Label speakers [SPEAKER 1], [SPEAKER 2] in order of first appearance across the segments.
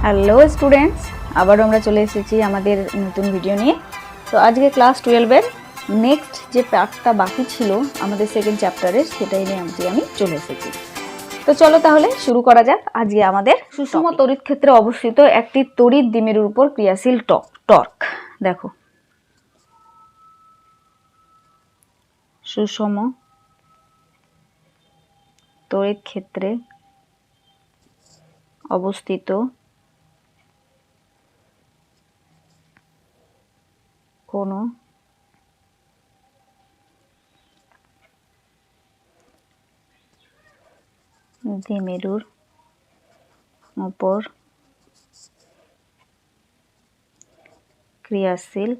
[SPEAKER 1] Hello students, আবারও আমরা চলে এসেছি আমাদের নতুন ভিডিও নিয়ে। তো আজকে ক্লাস 12-এর নেক্সট যে পার্টটা বাকি ছিল আমাদের সেকেন্ড চ্যাপ্টারের, সেটাই নিয়ে আমি চলে এসেছি। তো চলো তাহলে শুরু করা যাক। আজকে আমাদের সুষম তড়িৎ ক্ষেত্রে অবস্থিত একটি তড়িৎ দ্বিমেরুর উপর ক্রিয়াশীল টর্ক। দেখো, সুষম তড়িৎ ক্ষেত্রে অবস্থিত কোনো দ্বিমেরুর উপর ক্রিয়াশীল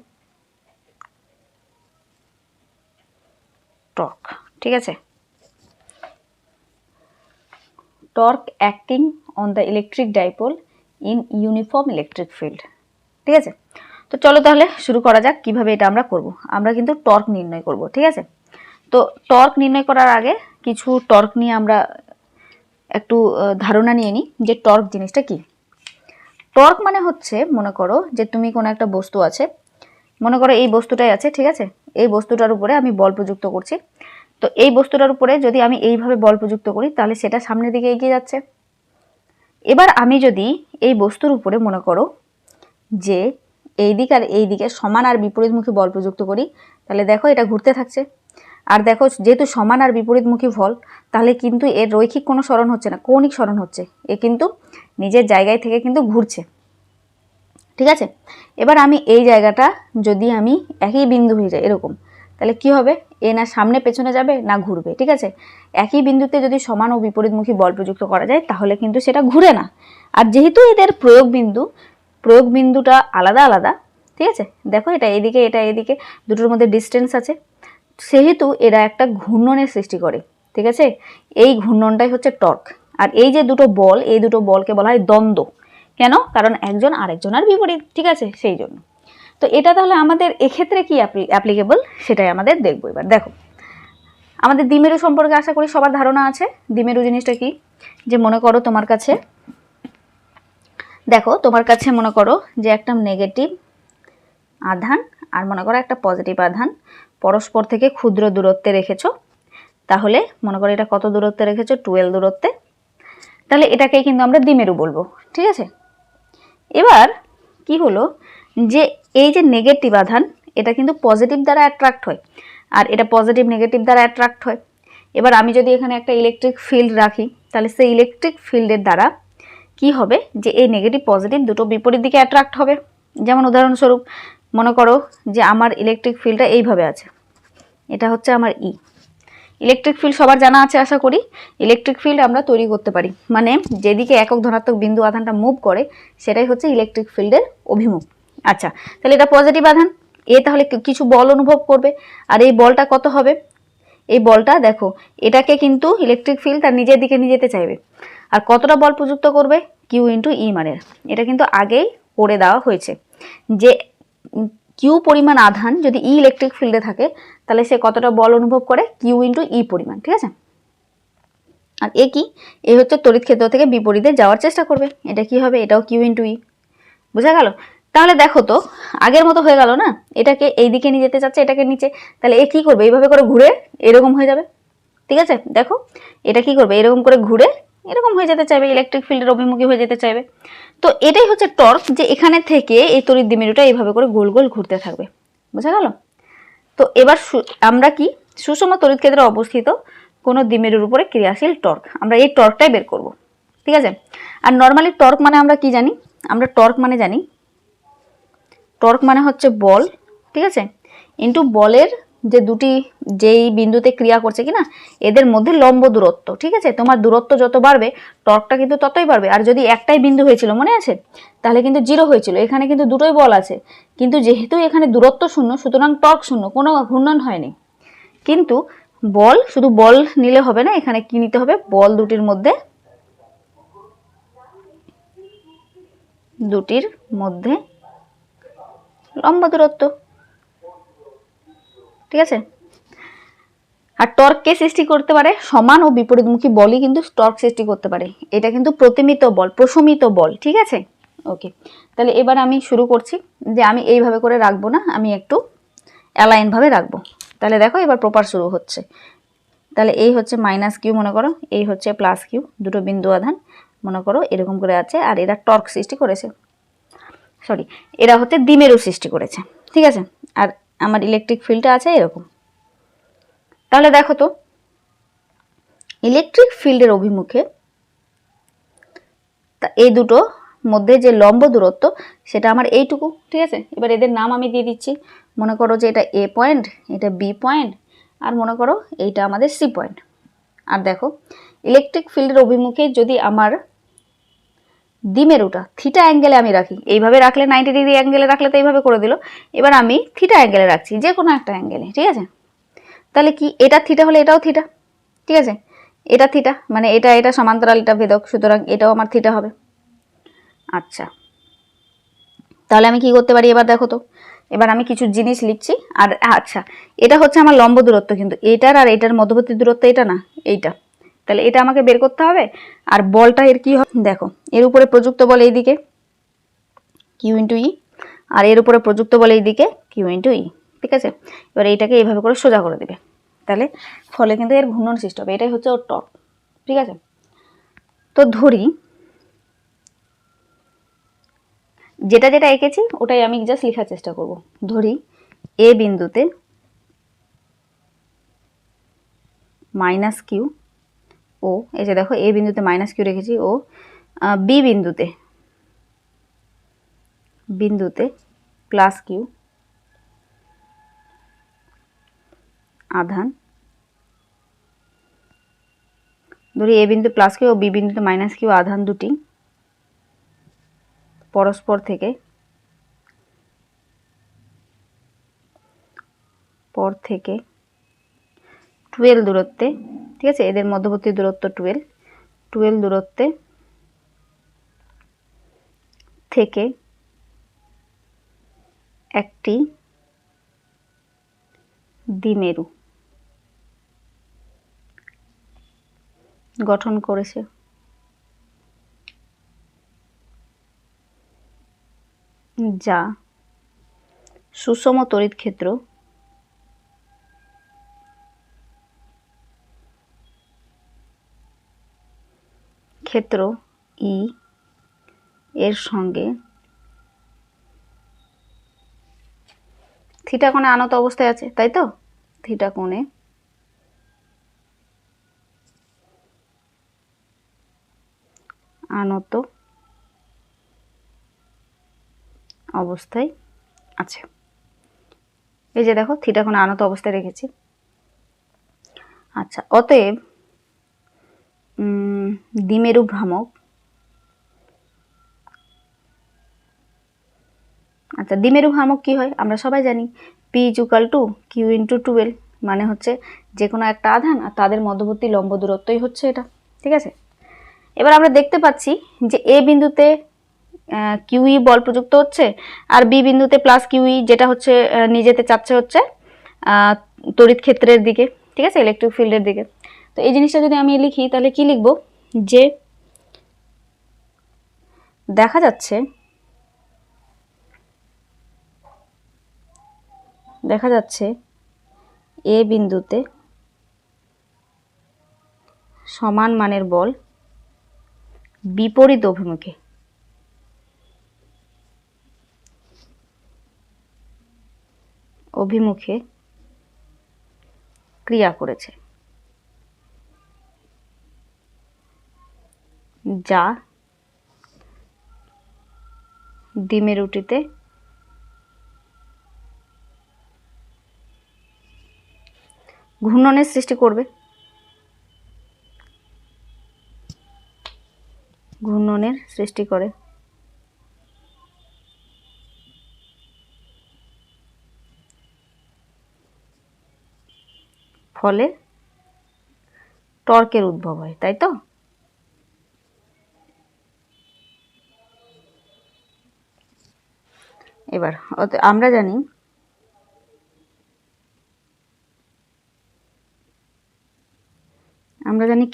[SPEAKER 1] টর্ক। ঠিক আছে, torque acting on the electric dipole in uniform electric field. ঠিক আছে, তো চলো তাহলে শুরু করা যাক। কিভাবে এটা আমরা করব, আমরা কিন্তু টর্ক নির্ণয় করব। ঠিক আছে, তো টর্ক নির্ণয় করার আগে কিছু টর্ক নিয়ে আমরা একটু ধারণা নিয়ে নিই যে টর্ক জিনিসটা কি। টর্ক মানে হচ্ছে, মনে করো যে তুমি কোনো একটা বস্তু আছে, মনে করো এই বস্তুটাই আছে। ঠিক আছে, এই বস্তুটার উপরে আমি বল প্রযুক্ত করছি। তো এই বস্তুটার উপরে যদি আমি এইভাবে বল প্রযুক্ত করি, তাহলে সেটা সামনের দিকে এগিয়ে যাচ্ছে। এবার আমি যদি এই বস্তুর উপরে মনে করো যে এই দিক আর এই দিকে সমান আর বিপরীতমুখী বল প্রযুক্ত করি, তাহলে দেখো এটা ঘুরতে থাকছে। আর দেখো, যেহেতু সমান আর বিপরীতমুখী বল, তাহলে কিন্তু এর রৈখিক কোনো সরণ হচ্ছে না, কৌণিক সরণ হচ্ছে। এ কিন্তু নিজের জায়গায় থেকে কিন্তু ঘুরছে। ঠিক আছে, এবার আমি এই জায়গাটা যদি আমি একই বিন্দু হয়ে যায় এরকম, তাহলে কি হবে? এ না সামনে পেছনে যাবে না ঘুরবে। ঠিক আছে, একই বিন্দুতে যদি সমান ও বিপরীতমুখী বল প্রযুক্ত করা যায়, তাহলে কিন্তু সেটা ঘুরে না। আর যেহেতু এদের প্রয়োগ বিন্দুটা আলাদা আলাদা, ঠিক আছে, দেখো এটা এদিকে এটা এদিকে, দুটোর মধ্যে ডিস্টেন্স আছে, সেহেতু এরা একটা ঘূর্ণনের সৃষ্টি করে। ঠিক আছে, এই ঘূর্ণনটাই হচ্ছে টর্ক। আর এই যে দুটো বল, এই দুটো বলকে বলা হয় দ্বন্দ্ব। কেন? কারণ একজন আরেকজনের বিপরীত। ঠিক আছে, সেই জন্য। তো এটা তাহলে আমাদের এক্ষেত্রে কি অ্যাপ্লিকেবল, সেটাই আমাদের দেখবো। এবার দেখো, আমাদের দ্বিমেরু সম্পর্কে আশা করি সবার ধারণা আছে। দ্বিমেরু জিনিসটা কি, যে মনে করো তোমার কাছে, দেখো তোমার কাছে মনে করো যে একটা নেগেটিভ আধান আর মনে করো একটা পজিটিভ আধান পরস্পর থেকে ক্ষুদ্র দূরত্বে রেখেছো। তাহলে মনে করো এটা কত দূরত্বে রেখেছো? 12 দূরত্বে। তাহলে এটাকেই কিন্তু আমরা দ্বিমেরু বলবো। ঠিক আছে, এবার কি হলো যে এই যে নেগেটিভ আধান, এটা কিন্তু পজিটিভ দ্বারা অ্যাট্রাক্ট হয়, আর এটা পজিটিভ নেগেটিভ দ্বারা অ্যাট্রাক্ট হয়। এবার আমি যদি এখানে একটা ইলেকট্রিক ফিল্ড রাখি, তাহলে সেই ইলেকট্রিক ফিল্ডের দ্বারা কি হবে যে এই নেগেটিভ পজিটিভ দুটো বিপরীত দিকে অ্যাট্রাক্ট হবে। যেমন উদাহরণস্বরূপ মনে করো যে আমার ইলেকট্রিক ফিল্ডটা এইভাবে আছে, এটা হচ্ছে আমার ই। ইলেকট্রিক ফিল্ড সবার জানা আছে আশা করি। ইলেকট্রিক ফিল্ড আমরা তৈরি করতে পারি, মানে যেদিকে একক ধনাত্মক বিন্দু আধানটা মুভ করে সেটাই হচ্ছে ইলেকট্রিক ফিল্ডের অভিমুখ। আচ্ছা, তাহলে এটা পজিটিভ আধান, এ তাহলে কিছু বল অনুভব করবে। আর এই বলটা কত হবে? এই বলটা দেখো, এটাকে কিন্তু ইলেকট্রিক ফিল্ড তার নিজের দিকে নিয়ে যেতে চাইবে। আর কতটা বল প্রযুক্ত করবে? কিউ ইন্টু ই মানের। এটা কিন্তু আগেই করে দেওয়া হয়েছে যে কিউ পরিমাণ আধান যদি ই ইলেকট্রিক ফিল্ডে থাকে, তাহলে সে কতটা বল অনুভব করে? কিউ ইন্টু ই পরিমাণ। ঠিক আছে, আর এ কি? এ হচ্ছে তড়িৎ ক্ষেত্র থেকে বিপরীতে যাওয়ার চেষ্টা করবে। এটা কি হবে? এটাও কিউ ইন্টু ই। বোঝা গেল? তাহলে দেখো তো আগের মতো হয়ে গেল না? এটাকে এই দিকে নিয়ে যেতে চাচ্ছে, এটাকে নিচে, তাহলে এ কি করবে? এইভাবে করে ঘুরে এরকম হয়ে যাবে। ঠিক আছে, দেখো এটা কি করবে? এরকম করে ঘুরে এরকম হয়ে যেতে চাইবে, ইলেকট্রিক ফিল্ডের অভিমুখী হয়ে যেতে চাইবে। তো এটাই হচ্ছে টর্ক, যে এখানে থেকে এই তড়িৎ দ্বিমেরুটা এইভাবে করে গোল গোল ঘুরতে থাকবে। বোঝা গেল? তো এবার আমরা কি সুষম তড়িৎ ক্ষেত্রে অবস্থিত কোনো দ্বিমেরুর উপরে ক্রিয়াশীল টর্ক, আমরা এই টর্কটাই বের করব। ঠিক আছে, আর নর্মালি টর্ক মানে আমরা কি জানি? আমরা টর্ক মানে জানি, টর্ক মানে হচ্ছে বল, ঠিক আছে, ইন্টু বলের যে দুটি যেই বিন্দুতে ক্রিয়া করছে কিনা এদের মধ্যে লম্ব দূরত্ব। ঠিক আছে, তোমার দূরত্ব যত বাড়বে টর্কটা কিন্তু ততই বাড়বে। আর যদি একটাই বিন্দু হয়েছিল, মনে আছে, তাহলে কিন্তু 0 হয়েছিল। এখানে কিন্তু দুটোই বল আছে, কিন্তু যেহেতু এখানে দূরত্ব শূন্য, সুতরাং টর্ক শূন্য, কোনো ঘূর্ণন হয়নি। কিন্তু বল, শুধু বল নিলে হবে না, এখানে কি নিতে হবে? বল দুটির মধ্যে লম্ব দূরত্ব। ঠিক আছে, আর টর্ককে সৃষ্টি করতে পারে সমান ও বিপরীতমুখী বলই কিন্তু টর্ক সৃষ্টি করতে পারে। এটা কিন্তু প্রশমিত বল। ঠিক আছে, ওকে, তাহলে এবার আমি শুরু করছি যে আমি এইভাবে করে রাখবো না, আমি একটু অ্যালাইনভাবে রাখবো। তাহলে দেখো এবার প্রপার শুরু হচ্ছে। তাহলে এই হচ্ছে মাইনাস কিউ মনে করো, এই হচ্ছে প্লাস কিউ, দুটো বিন্দু আধান মনে করো এরকম করে আছে, আর এরা টর্ক সৃষ্টি করেছে, সরি এরা হচ্ছে দ্বিমেরু সৃষ্টি করেছে, ঠিক আছে। আর আমার ইলেকট্রিক ফিল্ডটা আছে এরকম। তাহলে দেখো তো ইলেকট্রিক ফিল্ডের অভিমুখে তা এই দুটো মধ্যে যে লম্ব দূরত্ব সেটা আমার এইটুকু, ঠিক আছে। এবার এদের নাম আমি দিয়ে দিচ্ছি, মনে করো যে এটা এ পয়েন্ট, এটা বি পয়েন্ট, আর মনে করো এইটা আমাদের সি পয়েন্ট। আর দেখো ইলেকট্রিক ফিল্ডের অভিমুখে যদি আমার দ্বিমেরুটা থিটা অ্যাঙ্গেলে আমি রাখি, এইভাবে রাখলে 90 ডিগ্রি অ্যাঙ্গেলে রাখলে তো এইভাবে করে দিল, এবার আমি থিটা অ্যাঙ্গেলে রাখছি, যে কোনো একটা অ্যাঙ্গেলে, ঠিক আছে। তাহলে কি এটা থিটা হলে এটাও থিটা, ঠিক আছে, এটা থিটা মানে এটা এটা সমান্তরাল, এটা ভেদক, সুতরাং এটাও আমার থিটা হবে। আচ্ছা, তাহলে আমি কি করতে পারি এবার দেখো তো, এবার আমি কিছু জিনিস লিখছি। আর আচ্ছা, এটা হচ্ছে আমার লম্ব দূরত্ব, কিন্তু এটার আর এটার মধ্যবর্তী দূরত্ব এটা না, এইটা। তাহলে এটা আমাকে বের করতে হবে। আর বলটা এর কি হবে দেখো, এর উপরে প্রযুক্ত বল এইদিকে কিউ ইন্টু ই, আর এর উপরে প্রযুক্ত বল এইদিকে কিউ ইন্টু ই, ঠিক আছে। এবার এইটাকে এইভাবে করে সোজা করে দেবে, তাহলে ফলে কিন্তু এর ঘূর্ণন সৃষ্টি হবে, এটাই হচ্ছে ওর টর্ক, ঠিক আছে। তো ধরি যেটা যেটা এঁকেছি ওটাই আমি জাস্ট লেখার চেষ্টা করব। ধরি এ বিন্দুতে মাইনাস কিউ ও, এই যে দেখো এ বিন্দুতে মাইনাস কিউ রেখেছি, ও বি বিন্দুতে প্লাস কিউ আধান, ধরি এ বিন্দু প্লাস কিউ ও বি বিন্দুতে মাইনাস কিউ আধান দুটি পরস্পর থেকে পর থেকে 12 দূরত্বে, ঠিক আছে, এদের মধ্যবর্তী দূরত্ব 12 দূরত্বে থেকে একটি দ্বিমেরু গঠন করেছে। যা সুষম তড়িৎ ক্ষেত্র ই এর সঙ্গে থিটা কোণে আনত অবস্থায় আছে, তাই তো, থিটা কোণে আনত অবস্থায় আছে। এই যে দেখো থিটা কোণে আনত অবস্থায় রেখেছি। আচ্ছা, অতএব দ্বিমেরু ভ্রামক, আচ্ছা দ্বিমেরু ভ্রামক কি হয় আমরা সবাই জানি, P equal to Q into 12, মানে হচ্ছে যে কোনো একটা আধান আর তাদের মধ্যবর্তী লম্ব দূরত্বই হচ্ছে এটা, ঠিক আছে। এবার আমরা দেখতে পাচ্ছি যে এ বিন্দুতে কিউই বল প্রযুক্ত হচ্ছে, আর বি বিন্দুতে প্লাস কিউই, যেটা হচ্ছে নিজেতে চাচ্ছে হচ্ছে তড়িৎ ক্ষেত্রের দিকে, ঠিক আছে, ইলেকট্রিক ফিল্ডের দিকে। তো এই জিনিসটা যদি আমি লিখি তাহলে কি লিখব, যে দেখা যাচ্ছে এ বিন্দুতে সমান মানের বল বিপরীত অভিমুখে ক্রিয়া করেছে, যা দ্বিমেরুটিতে ঘূর্ণনের সৃষ্টি করবে, ঘূর্ণনের সৃষ্টি করে। ফলে টর্কের উদ্ভব হয়, তাই তো। এবার আমরা জানি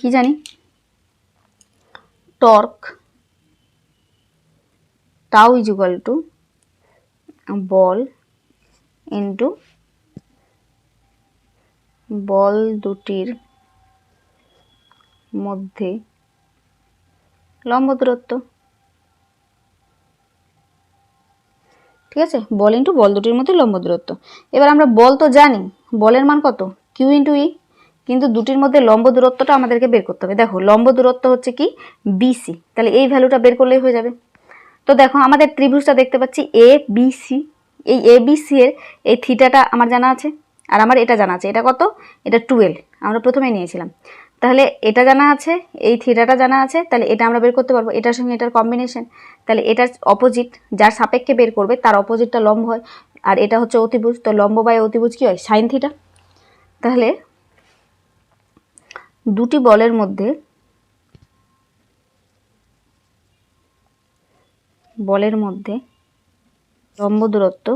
[SPEAKER 1] কি জানি, torque tau is equal to বল ইন্টু বল দুটির মধ্যে লম্ব দূরত্ব। ঠিক আছে, বল ইন্টু বল দুটির মধ্যে লম্ব দূরত্ব। এবার আমরা বল তো জানি, বলের মান কত, কিউ ইন্টু ই, কিন্তু দুটির মধ্যে লম্ব দূরত্বটা আমাদেরকে বের করতে হবে। দেখো লম্ব দূরত্ব হচ্ছে কি বিসি, তাহলে এই ভ্যালুটা বের করলেই হয়ে যাবে। তো দেখো আমাদের ত্রিভুজটা দেখতে পাচ্ছি এ বি সি, এই এ বি সি এর এই থিটাটা আমার জানা আছে, আর আমার এটা জানা আছে, এটা কত, এটা 12 আমরা প্রথমে নিয়েছিলাম। তাহলে এটা জানা আছে, এই থিটাটা জানা আছে, তাহলে এটা আমরা বের করতে পারবো, এটার সঙ্গে এটার কম্বিনেশন। তাহলে এটার অপোজিট, যার সাপেক্ষে বের করবে তার অপোজিটটা লম্ব হয়, আর এটা হচ্ছে অতিভুজ, তো লম্ব বাই অতিভুজ কি হয়, সাইন থিটা। তাহলে দুটি বলের মধ্যে লম্ব দূরত্ব,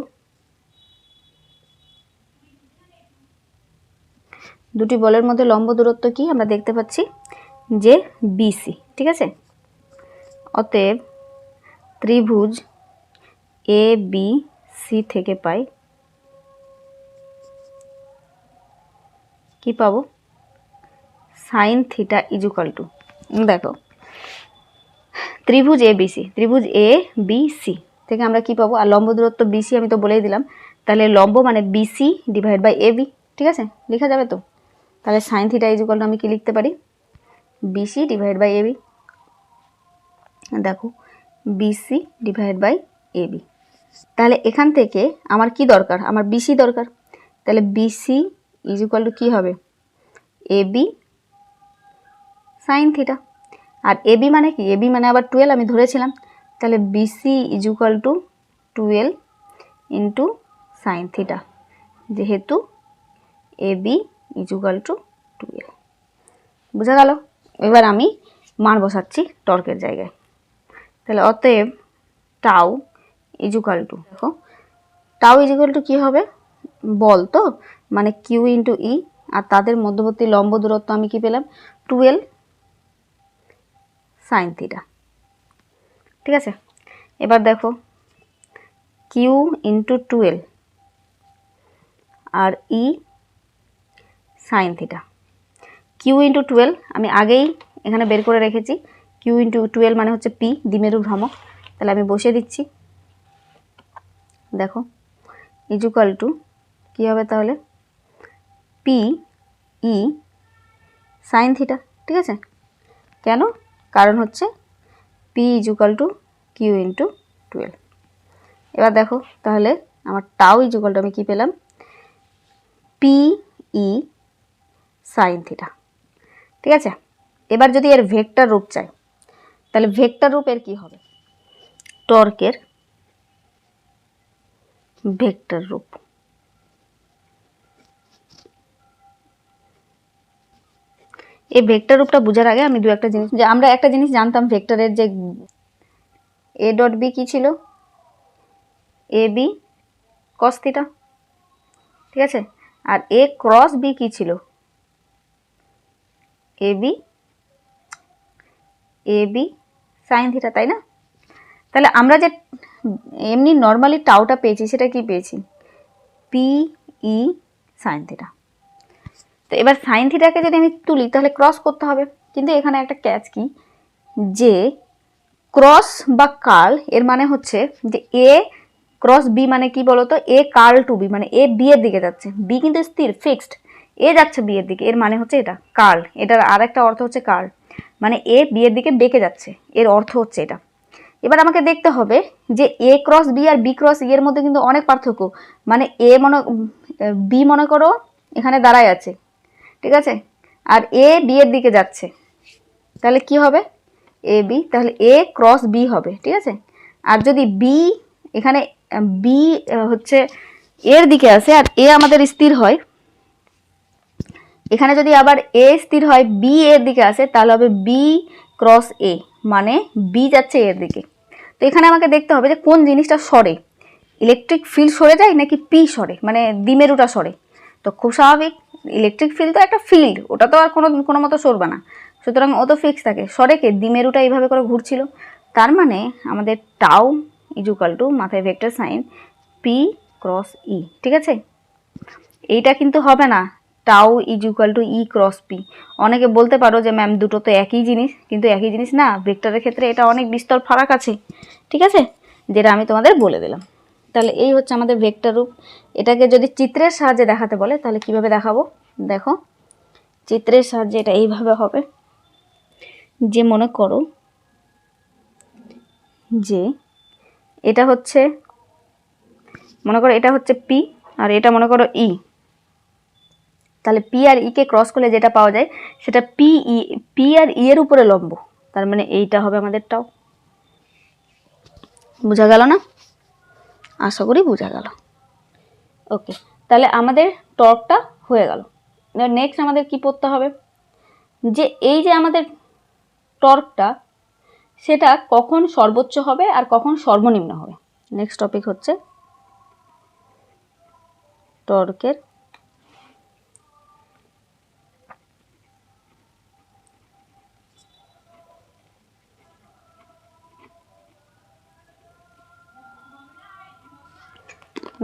[SPEAKER 1] দুটি বলের মধ্যে লম্ব দূরত্ব কি আমরা দেখতে পাচ্ছি যে বিসি। ঠিক আছে, অতএব ত্রিভুজ এ বি সি থেকে পাই কি পাবো, sign theta is equal two, দেখো ত্রিভুজ এ বি সি, ত্রিভুজ এ বি সি থেকে আমরা কি পাবো, আর লম্ব দূরত্ব বিসি আমি তো বলেই দিলাম, তাহলে লম্ব মানে BC divide by A B. ঠিক আছে, লেখা যাবে তো। তাহলে sine theta is equal to আমি কি লিখতে পারি, বিসি ডিভাইড বাই এবি। দেখো বিসি ডিভাইড বাই এবি, তাহলে এখান থেকে আমার কি দরকার, আমার বিসি দরকার, তাহলে বিসি ইজ ইকুয়াল টু কী হবে, এবি সাইন থিটা। আর এবি মানে কি, এবি মানে আবার 12 আমি ধরেছিলাম, তাহলে BC is equal to 12 into sine theta, যেহেতু এবি ইজ ইকুয়াল টু 12। বুঝা গেল? এবার আমি মান বসাচ্ছি টর্কের জায়গায়। তাহলে অতএব টাউ ইজ ইকুয়াল টু, দেখো টাউ ইজ ইকুয়াল টু কী হবে, বল তো মানে কিউ ইন্টু ই, আর তাদের মধ্যবর্তী লম্ব দূরত্ব আমি কি পেলাম 12 সাইন থিটা। ঠিক আছে, এবার দেখো কিউ ইন্টু 12 আর ই সাইন থিটা। কিউ ইন্টু 12 আমি আগেই এখানে বের করে রেখেছি, কিউ ইন্টু 12 মানে হচ্ছে পি, দ্বিমেরু ভ্রামক। তাহলে আমি বসিয়ে দিচ্ছি, দেখো ইজ ইকুয়াল টু কী হবে তাহলে, পি ই সাইন থিটা। ঠিক আছে, কেন, কারণ হচ্ছে P is equal to Q into 12। এবার দেখো তাহলে আমার টাউ ইজ ইকুয়াল টু আমি কী পেলাম, পি ই সাইন থিটা। ঠিক আছে, এবার যদি এর ভেক্টর রূপ চাই, তাহলে ভেক্টর রূপের কি হবে, টর্কের ভেক্টর রূপ। এই ভেক্টর রূপটা বোঝার আগে আমি দু একটা জিনিস, যে আমরা একটা জিনিস জানতাম ভেক্টরের, যে এ ডট বি কী ছিল, এ বি কস থিটা। ঠিক আছে, আর এ ক্রস বি কী ছিল, এ বি সাইন থিটা, তাই না? তাহলে আমরা যে এমনি নর্মালি টাউটা পেয়েছি সেটা কি পেয়েছি, পি ই সাইন থিটা। তো এবার সাইন থিটাকে যদি আমি তুলি তাহলে ক্রস করতে হবে, কিন্তু এখানে একটা ক্যাচ কি, যে ক্রস বা কার্ল এর মানে হচ্ছে যে এ ক্রস বি মানে কি বলতো, এ কার্ল টু বি, মানে এ বি এর দিকে যাচ্ছে, বি কিন্তু স্থির ফিক্সড, এ যাচ্ছে বি এর দিকে, এর মানে হচ্ছে এটা কার্ল। এটার আর একটা অর্থ হচ্ছে কার্ল, মানে এ বি এর দিকে বেঁকে যাচ্ছে, এর অর্থ হচ্ছে এটা। এবার আমাকে দেখতে হবে যে এ ক্রস বি আর বি ক্রস ই এর মধ্যে কিন্তু অনেক পার্থক্য, মানে বি মনে করো এখানে দাঁড়ায় আছে, ঠিক আছে, আর এ বি এর দিকে যাচ্ছে, তাহলে কি হবে, এ বি, তাহলে এ ক্রস বি হবে। ঠিক আছে, আর যদি বি এখানে বি হচ্ছে এর দিকে আসে আর এ আমাদের স্থির হয়, এখানে যদি আবার এ স্থির হয় বি এর দিকে আসে, তাহলে হবে বি ক্রস এ, মানে বি যাচ্ছে এর দিকে। তো এখানে আমাকে দেখতে হবে যে কোন জিনিসটা সরে, ইলেকট্রিক ফিল্ড সরে যায় নাকি পি সরে, মানে দ্বিমেরুটা সরে। তো খুব স্বাভাবিক, ইলেকট্রিক ফিল্ড তো একটা ফিল্ড, ওটা তো আর কোনো মতো সরবে না, সুতরাং ও তো ফিক্স থাকে। সরে কে, দ্বিমেরুটা এইভাবে করে ঘুরছিল, তার মানে আমাদের টাউ ইকুয়াল টু মাথায় vector sign P cross E, ঠিক আছে। এইটা কিন্তু হবে না টাউ ইকুয়াল টু ই ক্রস পি। অনেকে বলতে পারো যে ম্যাম দুটো তো একই জিনিস, কিন্তু একই জিনিস না, ভেক্টরের ক্ষেত্রে এটা অনেক বিস্তর ফারাক আছে, ঠিক আছে, যেটা আমি তোমাদের বলে দিলাম। তাহলে এই হচ্ছে আমাদের ভেক্টর রূপ। এটাকে যদি চিত্রের সাহায্যে দেখাতে বলে তাহলে কিভাবে দেখাবো, দেখো চিত্রের সাহায্যে এটা এইভাবে হবে, যে মনে করো যে এটা হচ্ছে, মনে করো এটা হচ্ছে পি আর এটা মনে করো ই, তাহলে পি আর ই কে ক্রস করলে যেটা পাওয়া যায় সেটা পি আর ই এর উপরে লম্ব, তার মানে এইটা হবে আমাদের টাও। বোঝা গেল না? আশা করি বোঝা গেল। ওকে, তাহলে আমাদের টর্কটা হয়ে গেল। এবার নেক্সট আমাদের কি পড়তে হবে, যে এই যে আমাদের টর্কটা সেটা কখন সর্বোচ্চ হবে আর কখন সর্বনিম্ন হবে। নেক্সট টপিক হচ্ছে টর্কের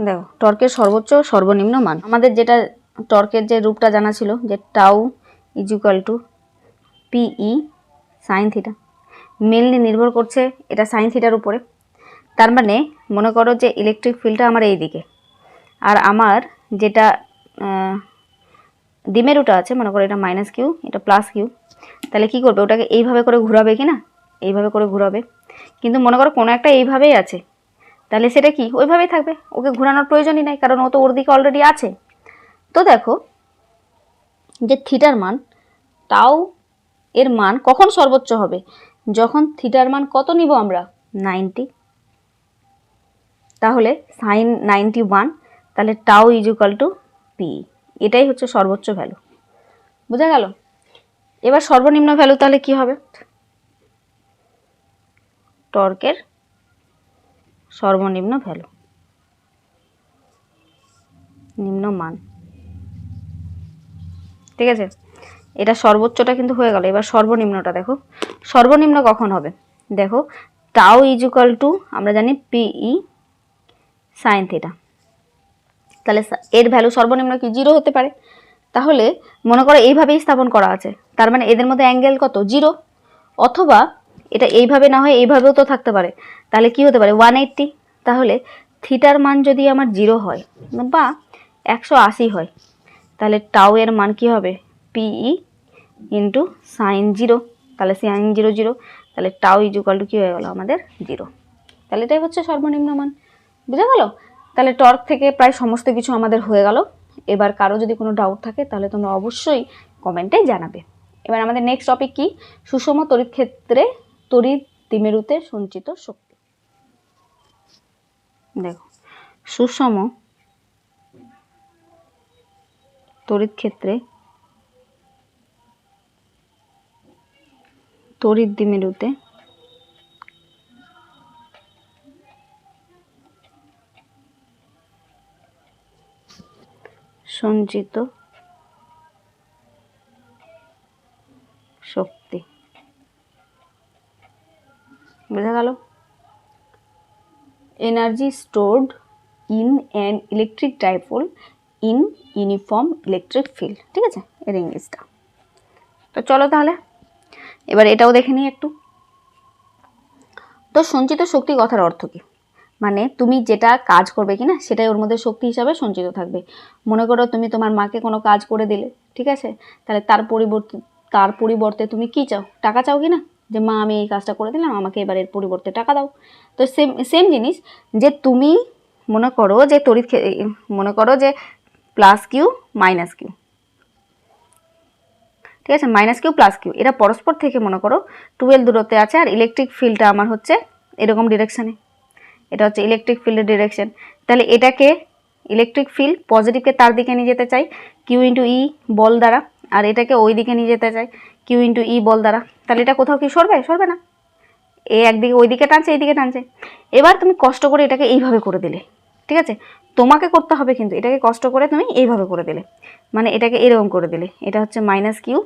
[SPEAKER 1] দেখো টর্কের সর্বোচ্চ সর্বনিম্ন মান। আমাদের যেটা টর্কের যে রূপটা জানা ছিল যে tau equal to PE sine theta, mainly নির্ভর করছে এটা সাইন থিটার উপরে। তার মানে মনে করো যে ইলেকট্রিক ফিল্ডটা আমার এই দিকে, আর আমার যেটা দ্বিমেরুটা আছে মনে করো এটা মাইনাস কিউ এটা প্লাস কিউ, তাহলে কি করবে, ওটাকে এইভাবে করে ঘোরাবে কি না, এইভাবে করে ঘোরাবে। কিন্তু মনে করো কোনো একটা এইভাবেই আছে, তাহলে সেটা কি ওইভাবেই থাকবে, ওকে ঘোরানোর প্রয়োজনই নাই, কারণ ও তো ওর দিকে অলরেডি আছে। তো দেখো যে থিটার মান টাউ এর মান কখন সর্বোচ্চ হবে, যখন থিটার মান কত নিব আমরা 90, তাহলে সাইন 91, তাহলে টাউ ইকুয়াল টু পি, এটাই হচ্ছে সর্বোচ্চ ভ্যালু। বোঝা গেল? এবার সর্বনিম্ন ভ্যালু তাহলে কি হবে, টর্কের সর্বনিম্ন ভ্যালু, নিম্ন মান, ঠিক আছে। এটা সর্বোচ্চটা কিন্তু হয়ে গেল। এবার সর্বনিম্নটা দেখো, সর্বনিম্ন কখন হবে, দেখো টাউ ইকুয়াল টু আমরা জানি পিই সাইন থিটা, তাহলে এর ভ্যালু সর্বনিম্ন কি 0 হতে পারে। তাহলে মনে করো এইভাবেই স্থাপন করা আছে, তার মানে এদের মধ্যে অ্যাঙ্গেল কত 0, অথবা এটা এইভাবে না হয় এইভাবেও তো থাকতে পারে, তাহলে কি হতে পারে 180। তাহলে থিটার মান যদি আমার 0 হয় বা 180 হয়, তাহলে টাউ এর মান কি হবে পিই ইন্টু সাইন 0, তাহলে সাইন 0 0, তাহলে টাউ ইকুয়াল টু কি হয়ে গেল আমাদের 0। তাহলে এটাই হচ্ছে সর্বনিম্ন মান। বুঝা গেল? তাহলে টর্ক থেকে প্রায় সমস্ত কিছু আমাদের হয়ে গেল। এবার কারো যদি কোনো ডাউট থাকে তাহলে তোমরা অবশ্যই কমেন্টে জানাবে। এবার আমাদের নেক্সট টপিক কি, সুষম তড়িৎ ক্ষেত্রে তড়িৎ দ্বিমেরুতে সঞ্চিত শক্তি। দেখো সুষম তড়িৎ ক্ষেত্রে তড়িৎ দ্বিমেরুতে সঞ্চিত শক্তি। বোঝা গেল? Energy stored in an electric dipole in uniform electric field, ঠিক আছে, এর ইংলিশটা। তো চলো তাহলে এবার এটাও দেখে নিই একটু। তো সঞ্চিত শক্তি কথার অর্থ কি, মানে তুমি যেটা কাজ করবে কিনা সেটাই ওর মধ্যে শক্তি হিসাবে সঞ্চিত থাকবে। মনে করো তুমি তোমার মাকে কোনো কাজ করে দিলে, ঠিক আছে, তাহলে তার পরিবর্তে তুমি কি চাও, টাকা চাও কি না, যে মা আমি এই কাজটা করে দিলাম আমাকে এবার এর পরিবর্তে টাকা দাও। তো সেম জিনিস যে তুমি মনে করো যে মনে করো যে প্লাস কিউ মাইনাস কিউ, ঠিক আছে, মাইনাস কিউ প্লাস কিউ এরা পরস্পর থেকে মনে করো 12 দূরত্বে আছে, আর ইলেকট্রিক ফিল্ডটা আমার হচ্ছে এরকম ডিরেকশানে, এটা হচ্ছে ইলেকট্রিক ফিল্ডের ডিরেকশন। তাহলে এটাকে ইলেকট্রিক ফিল্ড পজিটিভকে তার দিকে নিয়ে যেতে চাই কিউ ইন্টু ই বল দ্বারা, আর এটাকে ওই দিকে নিয়ে যেতে চাই কিউ ইন্টু ই বল দ্বারা, তাহলে এটা কোথাও কি সরবে না, এ একদিকে ওই দিকে টানছে এইদিকে টানছে। এবার তুমি কষ্ট করে এটাকে এইভাবে করে দিলে, ঠিক আছে, তোমাকে করতে হবে কিন্তু এটাকে কষ্ট করে তুমি এইভাবে করে দিলে, মানে এটাকে এরকম করে দিলে, এটা হচ্ছে মাইনাস কিউ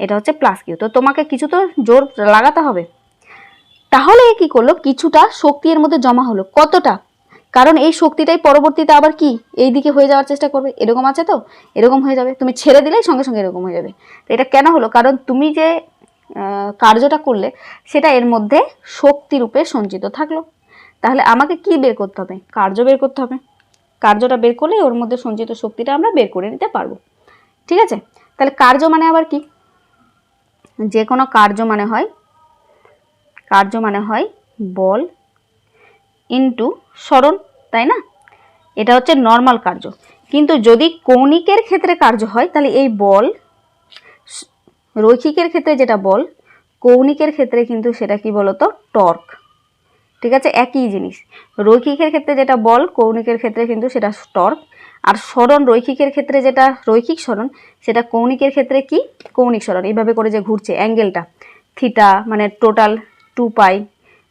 [SPEAKER 1] এটা হচ্ছে প্লাস কিউ, তো তোমাকে কিছু তো জোর লাগাতে হবে। তাহলে কি করলো, কিছুটা শক্তি এর মধ্যে জমা হলো। কতটা? কারণ এই শক্তিটাই পরবর্তীতে আবার কি এই দিকে হয়ে যাওয়ার চেষ্টা করবে। এরকম আছে তো, এরকম হয়ে যাবে, তুমি ছেড়ে দিলেই সঙ্গে সঙ্গে এরকম হয়ে যাবে। তো এটা কেন হলো? কারণ তুমি যে কার্যটা করলে সেটা এর মধ্যে শক্তি রূপে সঞ্চিত থাকলো। তাহলে আমাকে কি বের করতে হবে? কার্য বের করতে হবে। কার্যটা বের করলে ওর মধ্যে সঞ্চিত শক্তিটা আমরা বের করে নিতে পারবো। ঠিক আছে, তাহলে কার্য মানে আবার কি? যে কোনো কার্য মানে হয় বল ইনটু সরণ, তাই না? এটা হচ্ছে নর্মাল কার্য। কিন্তু যদি কৌণিকের ক্ষেত্রে কার্য হয় তাহলে এই বল, রৈখিকের ক্ষেত্রে যেটা বল, কৌণিকের ক্ষেত্রে কিন্তু সেটা কি বলতো? টর্ক। ঠিক আছে, একই জিনিস। রৈখিকের ক্ষেত্রে যেটা বল, কৌণিকের ক্ষেত্রে কিন্তু সেটা টর্ক। আর সরণ, রৈখিকের ক্ষেত্রে যেটা রৈখিক সরণ, সেটা কৌণিকের ক্ষেত্রে কি? কৌণিক সরণ। এইভাবে করে যে ঘুরছে অ্যাঙ্গেলটা থিটা, মানে টোটাল 2 পাই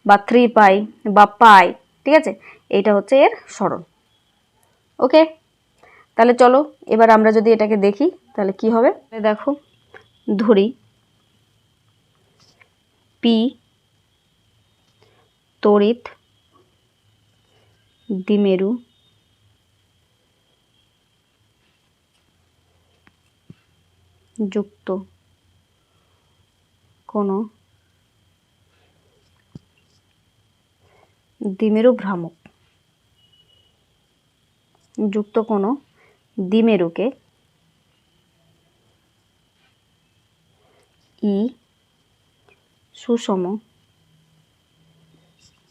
[SPEAKER 1] বা 3 পাই বা পাই। ঠিক আছে, এইটা হচ্ছে এর সরণ। ওকে, তাহলে চলো এবার আমরা যদি এটাকে দেখি তাহলে কি হবে। দেখো, ধরি পি তড়িৎ দ্বিমেরু যুক্ত কোনো দ্বিমেরু ভ্রামক যুক্ত কোনো দ্বিমেরুকে ই সুষম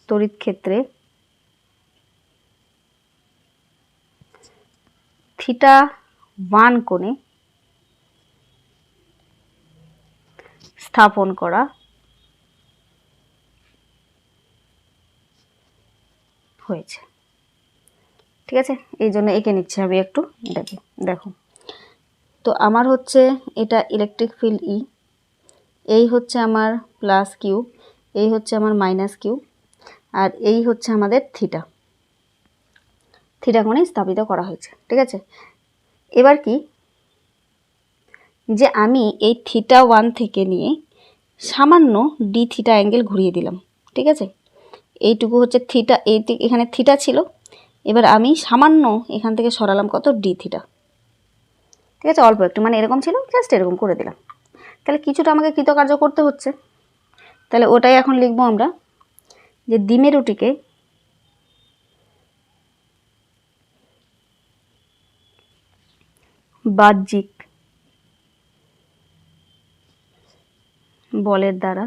[SPEAKER 1] তড়িৎ ক্ষেত্রে থিটা 1 কোণে স্থাপন করা হয়েছে। ঠিক আছে, এই জন্য এঁকে নিচ্ছি আমি একটু। দেখো, তো আমার হচ্ছে এটা ইলেকট্রিক ফিল্ড ই, এই হচ্ছে আমার প্লাস কিউ, এই হচ্ছে আমার মাইনাস কিউ, আর এই হচ্ছে আমাদের থিটা। থিটা কোণে স্থাপিত করা হয়েছে। ঠিক আছে, এবার কি যে আমি এই থিটা 1 থেকে নিয়ে সামান্য ডি থিটা অ্যাঙ্গেল ঘুরিয়ে দিলাম। ঠিক আছে, এইটুকু হচ্ছে থিটা, এখানে থিটা ছিল, এবার আমি সামান্য এখান থেকে সরালাম কত? D theta. ঠিক আছে, অল্প একটু, মানে এরকম ছিল, জাস্ট এরকম করে দিলাম। তাহলে কিছুটা আমাকে কৃতকার্য করতে হচ্ছে। তাহলে ওটাই এখন লিখবো আমরা, যে দ্বিমেরুটিকে বাহ্যিক বলের দ্বারা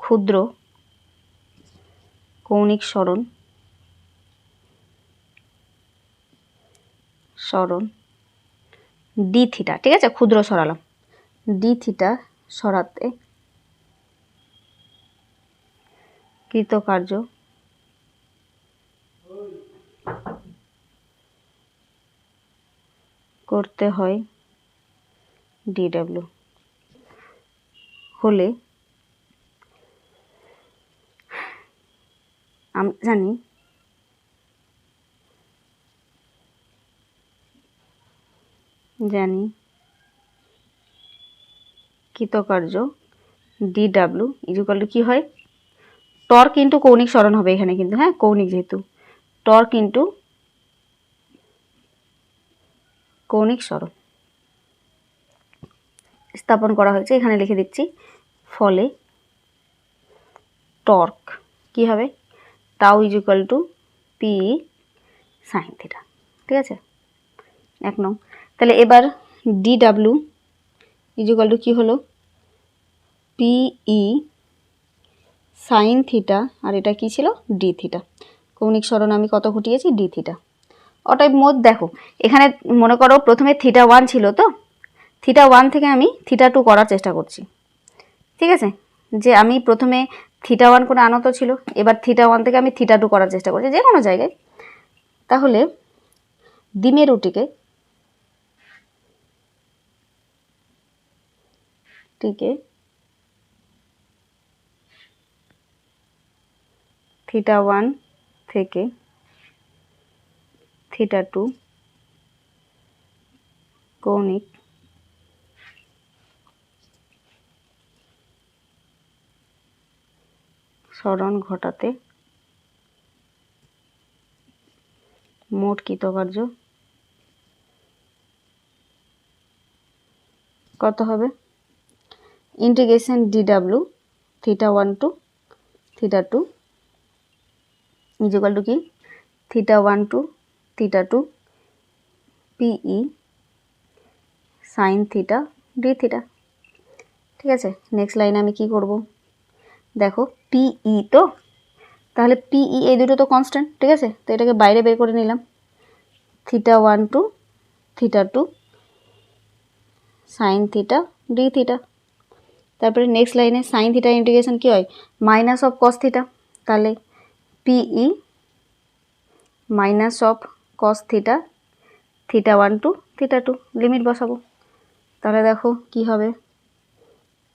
[SPEAKER 1] ক্ষুদ্র কৌণিক সরণ ডি থিটা। ঠিক আছে, ক্ষুদ্র সরালাম, ডি থিটা সরাতে কৃতকার্য করতে হয় ডিডব্লিউ হলে আমরা জানি কৃতকার্য ডিডব্লিউ ইকুয়াল টু কি হয়? টর্ক ইন্টু কৌণিক সরণ হবে এখানে কিন্তু, হ্যাঁ কৌণিক যেহেতু, টর্ক ইন্টু কৌণিক সরণ স্থাপন করা হয়েছে, এখানে লিখে দিচ্ছি। ফলে টর্ক কি হবে? Tau equal two P sine theta. ঠিক আছে, 1 নং। তাহলে এবার ডিডব্লিউ ইকুয়াল টু কি হলো? পিই সাইন থিটা, আর এটা কি ছিল? D theta. কৌণিক সরণ আমি কত ঘটিয়েছি? D theta. অতএব মোট দেখো, এখানে মনে করো প্রথমে থিটা 1 ছিল, তো থিটা 1 থেকে আমি থিটা 2 করার চেষ্টা করছি। ঠিক আছে, যে আমি প্রথমে থিটা 1 করে আনত ছিল, এবার থিটা 1 থেকে আমি থিটা 2 করার চেষ্টা করছি যে কোনো জায়গায়। তাহলে দ্বিমেরুটিকে থিটা 1 থেকে থিটা 2 কৌণিক স্মরণ ঘটাতে মোট কৃতকার্য কত হবে? Integration DW θ1 to θ2 equal to কি θ1 to θ2 PE sin θ d θ। ঠিক আছে, নেক্সট লাইনে আমি কি করব? দেখো PE তো, তাহলে PE এই দুটো তো কনস্ট্যান্ট। ঠিক আছে, তো এটাকে বাইরে বের করে নিলাম। θ1 to θ2 sin θ d θ। তারপরে নেক্সট লাইনে sin θ ইন্টিগ্রেশন কি হয়? Minus of cos θ। তাহলে PE minus of cos θ θ1 to θ2 limit বসাবো। তাহলে দেখো কি হবে?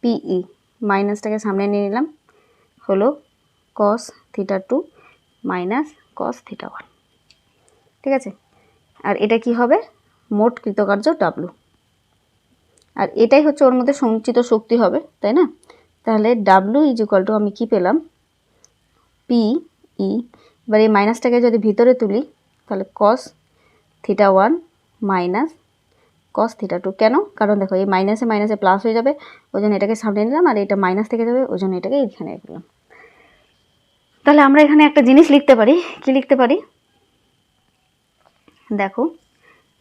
[SPEAKER 1] PE মাইনাসটাকে সামনে নিয়ে নিলাম, হলো cos θ2 মাইনাস cos θ1। ঠিক আছে, আর এটা কি হবে? মোট কৃতকার্য W। আর এটাই হচ্ছে ওর মধ্যে সঞ্চিত শক্তি হবে, তাই না? তাহলে W ইকুয়াল টু আমি কি পেলাম? PE। এবার এই মাইনাসটাকে যদি ভিতরে তুলি তাহলে cos θ1 মাইনাস cos θ2। কেন? কারণ দেখো এই মাইনাসে মাইনাসে প্লাস হয়ে যাবে, ওই জন্য এটাকে সামনে নিলাম, আর এটা মাইনাস থেকে যাবে, ওই জন্য এটাকে এখানে রাখলাম। তাহলে আমরা এখানে একটা জিনিস লিখতে পারি। কি লিখতে পারি? দেখো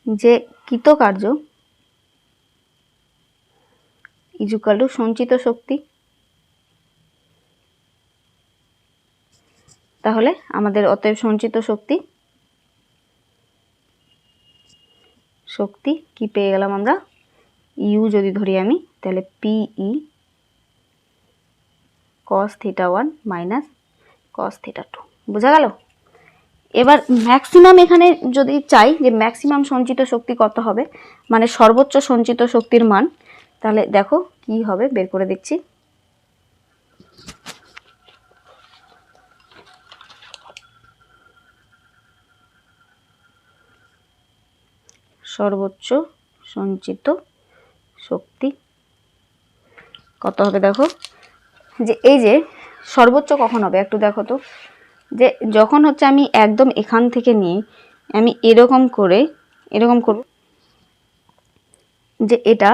[SPEAKER 1] যে কৃতকার্য ইকুয়াল টু সঞ্চিত শক্তি। তাহলে আমাদের অতএব সঞ্চিত শক্তি কি পেয়ে গেলাম আমরা? ইউ যদি ধরি আমি, তাহলে PE cos θ1 মাইনাস cos θ2। বোঝা গেল? এবার ম্যাক্সিমাম এখানে যদি চাই যে ম্যাক্সিমাম সঞ্চিত শক্তি কত হবে, মানে সর্বোচ্চ সঞ্চিত শক্তির মান, তাহলে দেখো কি হবে বের করে দিচ্ছি। সর্বোচ্চ সঞ্চিত শক্তি কত হবে? দেখো যে এই যে সর্বোচ্চ কখন হবে একটু দেখো তো, যে যখন হচ্ছে আমি একদম এখান থেকে নিয়ে আমি এরকম করব, যে এটা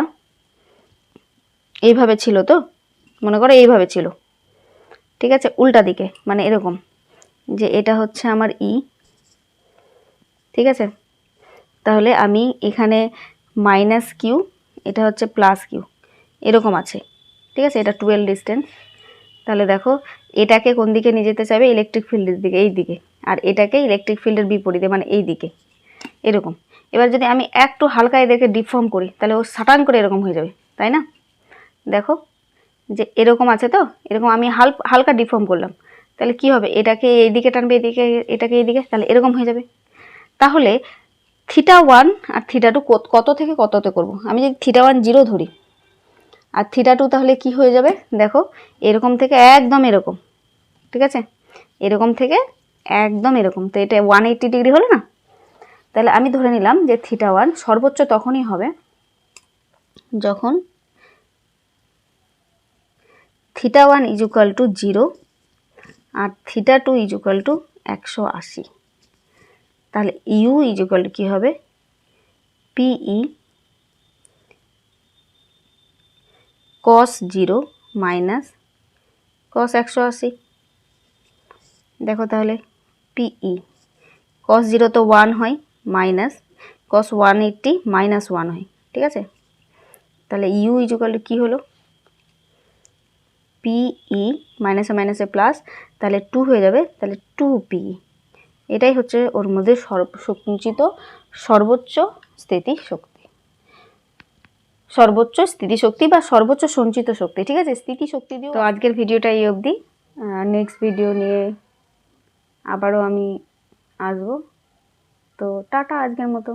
[SPEAKER 1] এইভাবে ছিল তো, মনে করো এইভাবে ছিল, ঠিক আছে, উল্টা দিকে, মানে এরকম, যে এটা হচ্ছে আমার E। ঠিক আছে, তাহলে আমি এখানে মাইনাস কিউ, এটা হচ্ছে প্লাস কিউ, এরকম আছে। ঠিক আছে, এটা 12 ডিস্টেন্স। তাহলে দেখো এটাকে কোন দিকে নিয়ে যেতে চাইবে? ইলেকট্রিক ফিল্ডের দিকে, এই দিকে, আর এটাকে ইলেকট্রিক ফিল্ডের বিপরীতে, মানে এই দিকে, এরকম। এবার যদি আমি একটু হালকা এদেরকে ডিফর্ম করি তাহলে ও সাটান করে এরকম হয়ে যাবে, তাই না? দেখো যে এরকম আছে তো, এরকম আমি হালকা ডিফর্ম করলাম, তাহলে কি হবে? এটাকে এইদিকে টানবে, এদিকে, এটাকে এইদিকে, তাহলে এরকম হয়ে যাবে। তাহলে θ1 আর θ2 কত থেকে কততে করব? আমি যদি θ1 0 ধরি আর θ2 তাহলে কি হয়ে যাবে? দেখো এরকম থেকে একদম এরকম, ঠিক আছে, এরকম থেকে একদম এরকম, তো এটা 180 ডিগ্রি হলো না? তাহলে আমি ধরে নিলাম যে θ1 সর্বোচ্চ তখনই হবে যখন θ1 ইকুয়াল টু 0 আর θ2 ইকুয়াল টু 180। তাহলে ইউ ইকুয়াল টু কী হবে? PE cos 0 minus cos 180। দেখো তাহলে PE cos 0 তো 1 হয়, মাইনাস cos 180 মাইনাস 1 হয়। ঠিক আছে, তাহলে ইউ ইকুয়াল টু কী হলো? PE মাইনাসে মাইনাসে প্লাস, তাহলে 2 হয়ে যাবে, তাহলে 2PE। এটাই হচ্ছে ওর মধ্যে সঞ্চিত সর্বোচ্চ স্থিতিশক্তি, সর্বোচ্চ স্থিতিশক্তি বা সর্বোচ্চ সঞ্চিত শক্তি। ঠিক আছে, স্থিতিশক্তি দিয়ে। তো আজকের ভিডিওটা এই অবধি, নেক্সট ভিডিও নিয়ে আবারও আমি আসবো। তো টাটা আজকের মতো।